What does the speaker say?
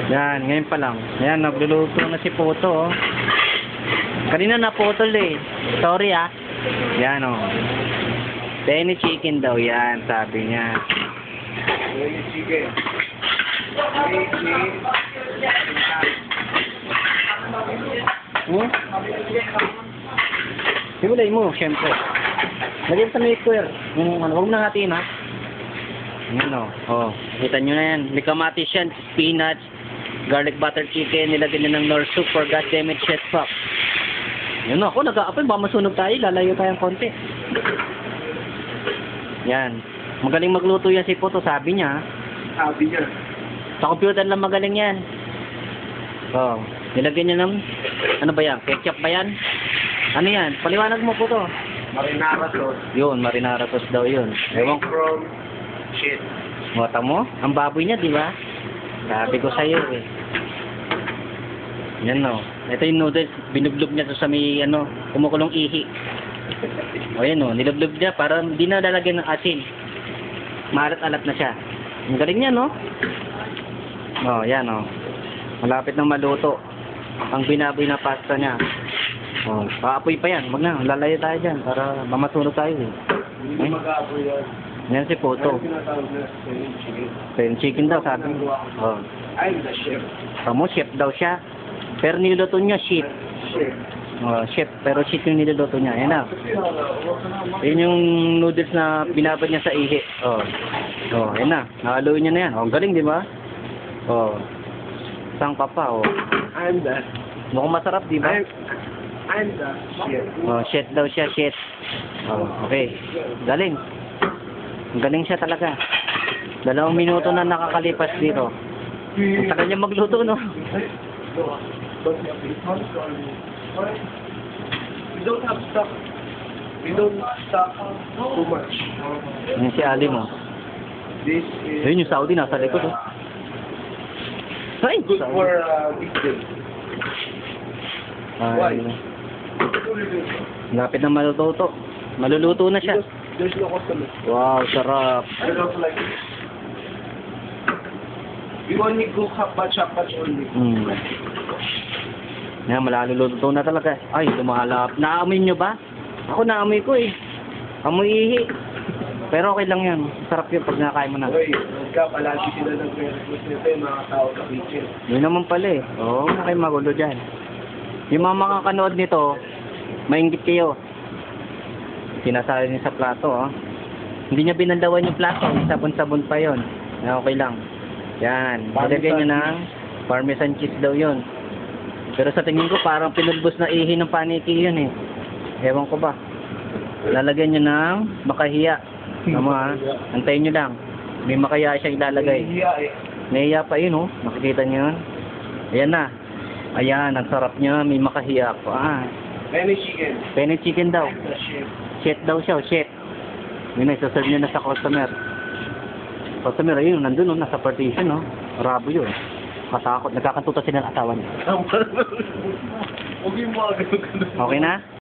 Yan, ngayon pa lang. Yan, nagluluto na si Poto, oh. Kanina naputol eh. Sorry ah. Yan, oh. Penny chicken daw yan, sabi niya. Penny chicken. Simulay mo, syempre. Lagyan sa mixer. Yung ano, huwag mo na hatiin ha. Yan o. Oh, kita nyo na yan. May kamatis yan, spinach, garlic butter chicken, nilagyan nyo ng Knorr soup for God damn it, shit fuck. Yan o, ako nag-aapoy, baka masunog tayo, lalayo tayong konti. Yan. Magaling magluto yan si Poto, sabi niya. Sabi niya. Sa computer lang magaling yan. Oh, nilagyan niya ng, ano ba yan? Ketchup ba yan? Ano yan? Paliwanag mo Poto. Marinara sauce. Yun, marinara sauce daw yun. Ewan ko. From shit. Mata mo? Ang baboy niya, di ba? Sabi ko sa'yo eh. Yan no. Ito yung noodles, binuglog niya to sa may, ano, kumukulong ihi. O yan no, nilublog niya para hindi na lalagyan ng asin. Maalat-alat na siya. Ang galing niya, no? O, yan o. Malapit nang maluto. Ang binaboy na pasta niya. O, paapoy pa yan. Wag na, lalayo tayo dyan para mamasunog tayo eh. Hindi mag-aapoy yan. Yan si Poto. Ano tinatawag na penny chicken? Penny chicken daw, sabi. O. I'm the chef. Tamo, chef daw siya. Pero niluto niya shit. Chef. Chef, pero shit yung niluto niya. Yan na. Yun yung noodles na binabad niya sa ihi. Yan na. Nakaluin niya na yan. Ang galing, di ba? Sang papa, I'm the... Mukhang masarap, di ba? I'm the chef. Shit daw siya, shit. Okay. Galing. Ang galing siya talaga. 2 minuto na nakakalipas dito. Ang tagal niya magluto, no? We don't have stock. We don't stock too much. Yan si Ali mo. This is Yun yung Saudi, nasa likod, oh. Ay! good for weekday. Why? Lapit na maluluto. Maluluto na siya. There's no customer. Wow, sarap. I don't like it. We only cook batch only. Yan, malaluluto na talaga. Ay, lumalap. Naamoy nyo ba? Ako naamoy ko eh. Amoy ihi. Pero okay lang yan. Sarap yun pag nakakain mo na. Okay, palagi sila nag-request nito yung mga tao sa kitchen. Yun naman pala eh. Oo, kayo magulo dyan. Yung mga makakanood nito, mainggit kayo. Sinasali niya sa plato, oh. Hindi niya binandawan yung plato. Sabon-sabon pa yon. Okay lang. Yan. Ilagay niya ng parmesan cheese daw yun. Pero sa tingin ko parang pinulbos na ihi ng paniki yun eh. Ewan ko ba. Lalagyan niya ng makahiya. Tama ha. Antayin niyo lang. May makahiya siya ilalagay. Nahiya pa yun oh. Makikita niyo yun. Ayan na. Ayan. Ang sarap niya. May makahiya pa. Penny chicken. Penny chicken daw. The chef. Chef daw siya. Chef. Yun na. Isaserve niya na sa customer. Customer ayun. Nandun oh. Nasa partition oh. Rabo yun. Katakot. Nagkakantuta sila ng asawa niya. Huwag yung mga ganun. Okay na?